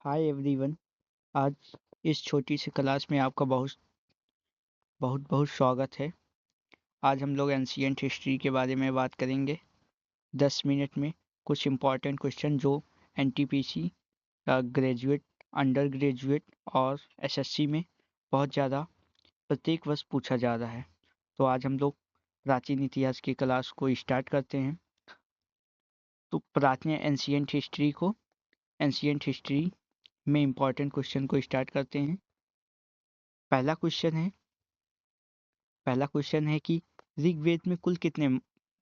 Hi everyone. आज इस छोटी सी क्लास में आपका बहुत बहुत बहुत स्वागत है। आज हम लोग एंशिएंट हिस्ट्री के बारे में बात करेंगे 10 मिनट में। कुछ इम्पॉर्टेंट क्वेश्चन जो एनटीपीसी, ग्रेजुएट, अंडर ग्रेजुएट और एसएससी में बहुत ज़्यादा प्रत्येक वर्ष पूछा जा रहा है। तो आज हम लोग प्राचीन इतिहास की क्लास को स्टार्ट करते हैं। तो प्राचीन एंशिएंट हिस्ट्री में इम्पॉर्टेंट क्वेश्चन को स्टार्ट करते हैं। पहला क्वेश्चन है कि ऋग्वेद में कुल कितने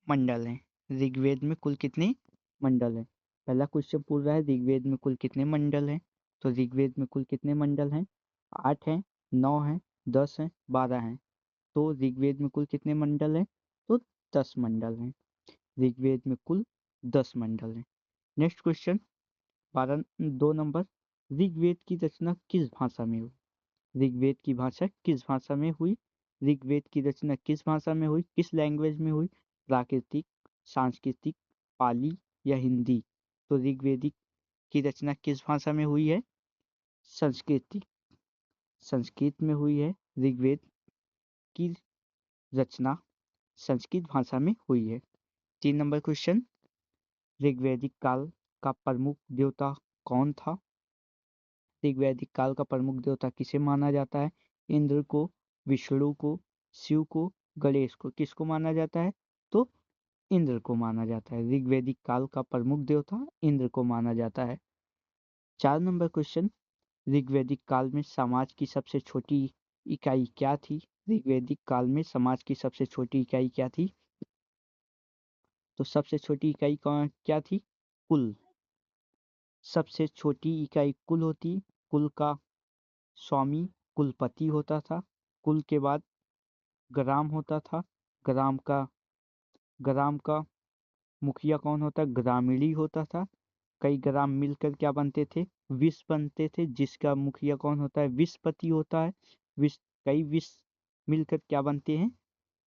मंडल हैं? ऋग्वेद में कुल कितने मंडल हैं? पहला क्वेश्चन पूछ रहा है ऋग्वेद में कुल कितने मंडल हैं। तो ऋग्वेद में कुल कितने मंडल हैं? 8 हैं, 9 हैं, 10 हैं, 12 हैं। तो ऋग्वेद में कुल कितने मंडल हैं? तो 10 मंडल हैं। ऋग्वेद में कुल 10 मंडल हैं। नेक्स्ट क्वेश्चन 2 नंबर, ऋग्वेद की रचना किस भाषा में हुई? ऋग्वेद की भाषा किस भाषा में हुई? ऋग्वेद की रचना किस भाषा में हुई? किस लैंग्वेज में हुई? प्राकृतिक, सांस्कृतिक, पाली या हिंदी? तो ऋग्वेदिक की रचना किस भाषा में हुई है? संस्कृत में हुई है। ऋग्वेद की रचना संस्कृत भाषा में हुई है। 3 नंबर क्वेश्चन, ऋग्वेदिक काल का प्रमुख देवता कौन था? ऋग्वैदिक काल का प्रमुख देवता किसे माना जाता है? इंद्र को, विष्णु को, शिव को, गणेश को। किसको माना जाता है? तो इंद्र को माना जाता है। ऋग्वैदिक काल का प्रमुख देवता इंद्र को माना जाता है। 4 नंबर क्वेश्चन, ऋग्वैदिक काल में समाज की सबसे छोटी इकाई क्या थी? ऋग्वैदिक काल में समाज की सबसे छोटी इकाई क्या थी? तो सबसे छोटी इकाई क्या थी? कुल। सबसे छोटी इकाई कुल होती। कुल का स्वामी कुलपति होता था। कुल के बाद ग्राम होता था। ग्राम का मुखिया कौन होता? ग्रामीणी होता था। कई ग्राम मिलकर क्या बनते थे? विश्व बनते थे, जिसका मुखिया कौन होता है? विश्वपति होता है। कई विश्व मिलकर क्या बनते हैं?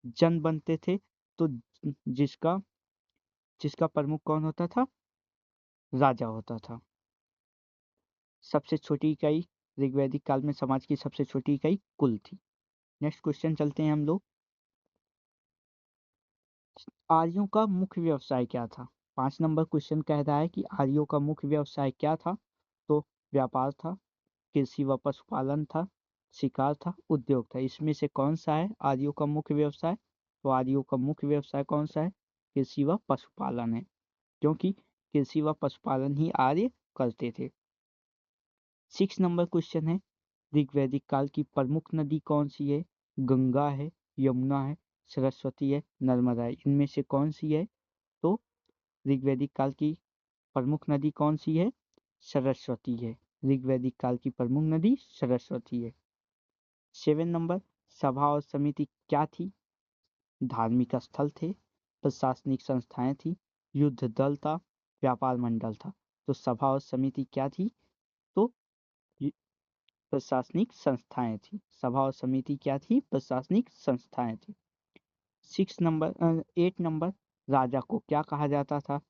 जन बनते थे। तो जिसका जिसका प्रमुख कौन होता था? राजा होता था। सबसे छोटी इकाई ऋग्वैदिक काल में समाज की सबसे छोटी इकाई कुल थी। नेक्स्ट क्वेश्चन चलते हैं हम लोग। आर्यों का मुख्य व्यवसाय क्या था? 5 नंबर क्वेश्चन कह रहा है कि आर्यों का मुख्य व्यवसाय क्या था? तो व्यापार था, कृषि व पशुपालन था, शिकार था, उद्योग था। इसमें से कौन सा है आर्यों का मुख्य व्यवसाय? तो आर्यों का मुख्य व्यवसाय कौन सा है? कृषि व पशुपालन है, क्योंकि कृषि व पशुपालन ही आर्य करते थे। 6 नंबर क्वेश्चन है, ऋग्वैदिक काल की प्रमुख नदी कौन सी है? गंगा है, यमुना है, सरस्वती है, नर्मदा है। इनमें से कौन सी है? तो ऋग्वैदिक काल की प्रमुख नदी कौन सी है? सरस्वती है। ऋग्वैदिक काल की प्रमुख नदी सरस्वती है। 7 नंबर, सभा और समिति क्या थी? धार्मिक स्थल थे, प्रशासनिक संस्थाएं थी, युद्ध दल था, व्यापार मंडल था। तो सभा और समिति क्या थी? तो प्रशासनिक संस्थाएं थी। सभा और समिति क्या थी? प्रशासनिक संस्थाएं थी। 8 नंबर, राजा को क्या कहा जाता था?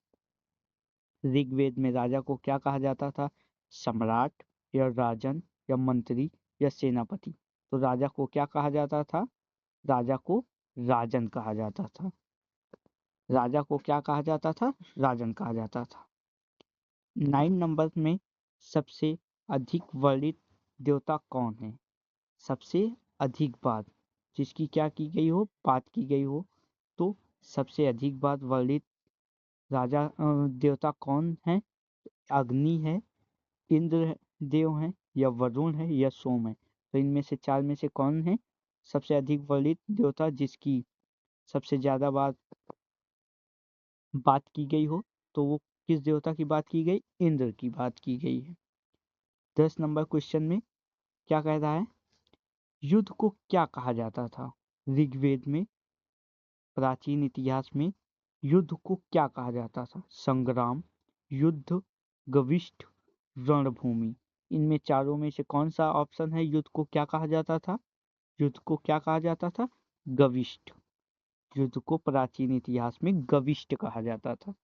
ऋग्वेद में राजा को क्या कहा जाता था? सम्राट या राजन या मंत्री या सेनापति। तो राजा को क्या कहा जाता था? राजा को राजन कहा जाता था। राजा को क्या कहा जाता था? राजन कहा जाता था। 9 नंबर में सबसे अधिक वर्णित देवता कौन है? सबसे अधिक बार जिसकी क्या की गई हो? बात की गई हो। तो सबसे अधिक बार वर्णित देवता कौन है? अग्नि है, इंद्र देव हैं, या वरुण है, या सोम है। तो इनमें से 4 में से कौन है सबसे अधिक वर्णित देवता जिसकी सबसे ज्यादा बात की गई हो? तो वो किस देवता की बात की गई? इंद्र की बात की गई है। 10 नंबर क्वेश्चन में क्या कह रहा है? युद्ध को क्या कहा जाता था? ऋग्वेद में, प्राचीन इतिहास में युद्ध को क्या कहा जाता था? संग्राम, युद्ध, गविष्ठ, रणभूमि। इनमें चारों में से कौन सा ऑप्शन है? युद्ध को क्या कहा जाता था? युद्ध को क्या कहा जाता था? गविष्ठ। युद्ध को प्राचीन इतिहास में गविष्ठ कहा जाता था।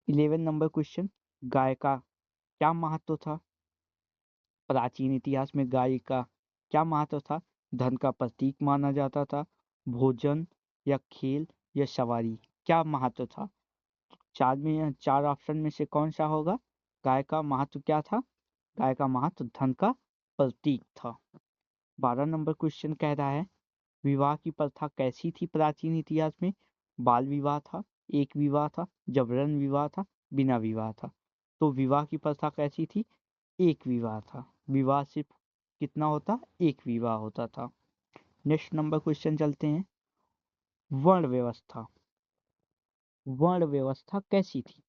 11 नंबर क्वेश्चन, गाय का क्या महत्व था? प्राचीन इतिहास में गाय का क्या महत्व था? धन का प्रतीक माना जाता था। भोजन या खेल या सवारी, क्या महत्व था? चार ऑप्शन में से कौन सा होगा? गाय का महत्व क्या था? गाय का महत्व धन का प्रतीक था। 12 नंबर क्वेश्चन कह रहा है, विवाह की प्रथा कैसी थी प्राचीन इतिहास में? बाल विवाह था, एक विवाह था, जबरन विवाह था, बिना विवाह था। तो विवाह की प्रथा कैसी थी? एक विवाह था। विवाह सिर्फ कितना होता? एक विवाह होता था। नेक्स्ट नंबर क्वेश्चन चलते हैं। वर्ण व्यवस्था, वर्ण व्यवस्था कैसी थी?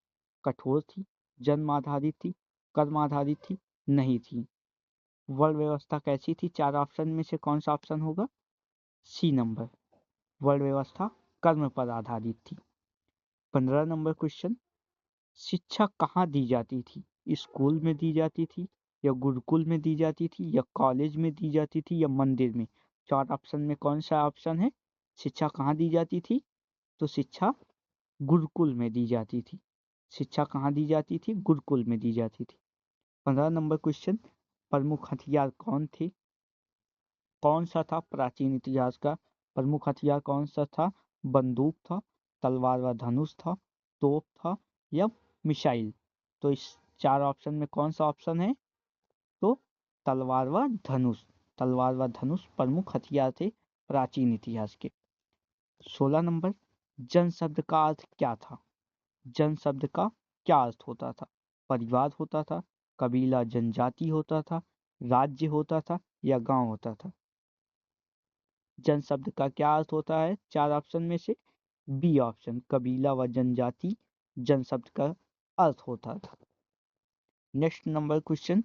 कठोर थी, जन्म आधारित थी, कर्म आधारित थी, नहीं थी। वर्ण व्यवस्था कैसी थी? चार ऑप्शन में से कौन सा ऑप्शन होगा? सी नंबर, वर्ण व्यवस्था कर्म पर आधारित थी। 15 नंबर क्वेश्चन, शिक्षा कहाँ दी जाती थी? स्कूल में दी जाती थी, या गुरुकुल में दी जाती थी, या कॉलेज में दी जाती थी, या मंदिर में? चार ऑप्शन में कौन सा ऑप्शन है? शिक्षा कहाँ दी जाती थी? तो शिक्षा गुरुकुल में दी जाती थी। शिक्षा कहाँ दी जाती थी? गुरुकुल में दी जाती थी। 15 नंबर क्वेश्चन, प्रमुख हथियार कौन थे? कौन सा था प्राचीन इतिहास का प्रमुख हथियार? कौन सा था? बंदूक था, तलवार व धनुष था, तोप था, या मिसाइल? तो इस चार ऑप्शन में कौन सा ऑप्शन है? तो तलवार व धनुष। तलवार व धनुष प्रमुख हथियार थे प्राचीन इतिहास के। 16 नंबर, जन शब्द का अर्थ क्या था? जन शब्द का क्या अर्थ होता था? परिवार होता था, कबीला जनजाति होता था, राज्य होता था, या गांव होता था? जन शब्द का क्या अर्थ होता है चार ऑप्शन में से? बी ऑप्शन, कबीला व जनजाति जन शब्द का अर्थ होता था। नेक्स्ट नंबर क्वेश्चन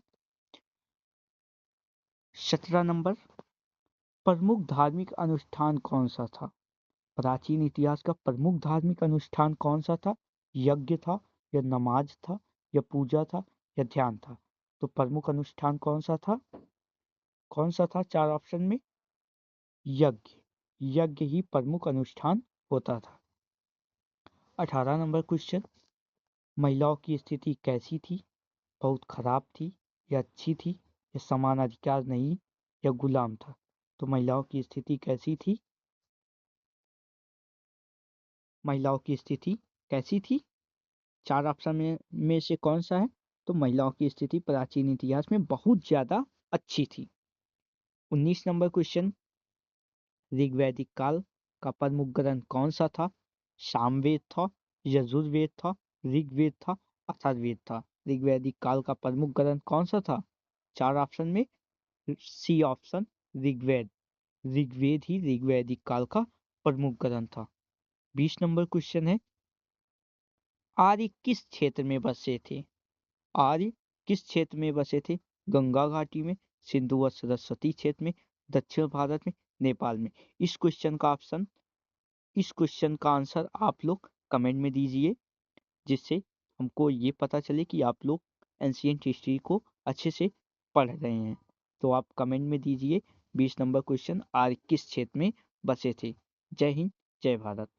17 नंबर, प्रमुख धार्मिक अनुष्ठान कौन सा था? प्राचीन इतिहास का प्रमुख धार्मिक अनुष्ठान कौन सा था? यज्ञ था, या नमाज था, या पूजा था, या ध्यान था? तो प्रमुख अनुष्ठान कौन सा था? कौन सा था चार ऑप्शन में? यज्ञ। यज्ञ ही प्रमुख अनुष्ठान होता था। 18 नंबर क्वेश्चन, महिलाओं की स्थिति कैसी थी? बहुत खराब थी, या अच्छी थी, या समान अधिकार नहीं, या गुलाम था? तो महिलाओं की स्थिति कैसी थी? महिलाओं की स्थिति कैसी थी? चार ऑप्शन में से कौन सा है? तो महिलाओं की स्थिति प्राचीन इतिहास में बहुत ज्यादा अच्छी थी। 19 नंबर क्वेश्चन, ऋग्वैदिक काल का प्रमुख ग्रंथ कौन सा था? सामवेद था, यजुर्वेद था, ऋग्वेद था, अथर्ववेद था? ऋग्वैदिक काल का प्रमुख ग्रंथ कौन सा था? चार ऑप्शन में सी ऑप्शन, ऋग्वेद। ऋग्वेद ही ऋग्वैदिक काल का प्रमुख ग्रंथ था। 20 नंबर क्वेश्चन है, आर्य किस क्षेत्र में बसे थे? आर्य किस क्षेत्र में बसे थे? गंगा घाटी में, सिंधु व सरस्वती क्षेत्र में, दक्षिण भारत में, नेपाल में? इस क्वेश्चन का आंसर आप लोग कमेंट में दीजिए, जिससे हमको ये पता चले कि आप लोग एंशिएंट हिस्ट्री को अच्छे से पढ़ रहे हैं। तो आप कमेंट में दीजिए 20 नंबर क्वेश्चन आर्य किस क्षेत्र में बसे थे। जय हिंद, जय भारत।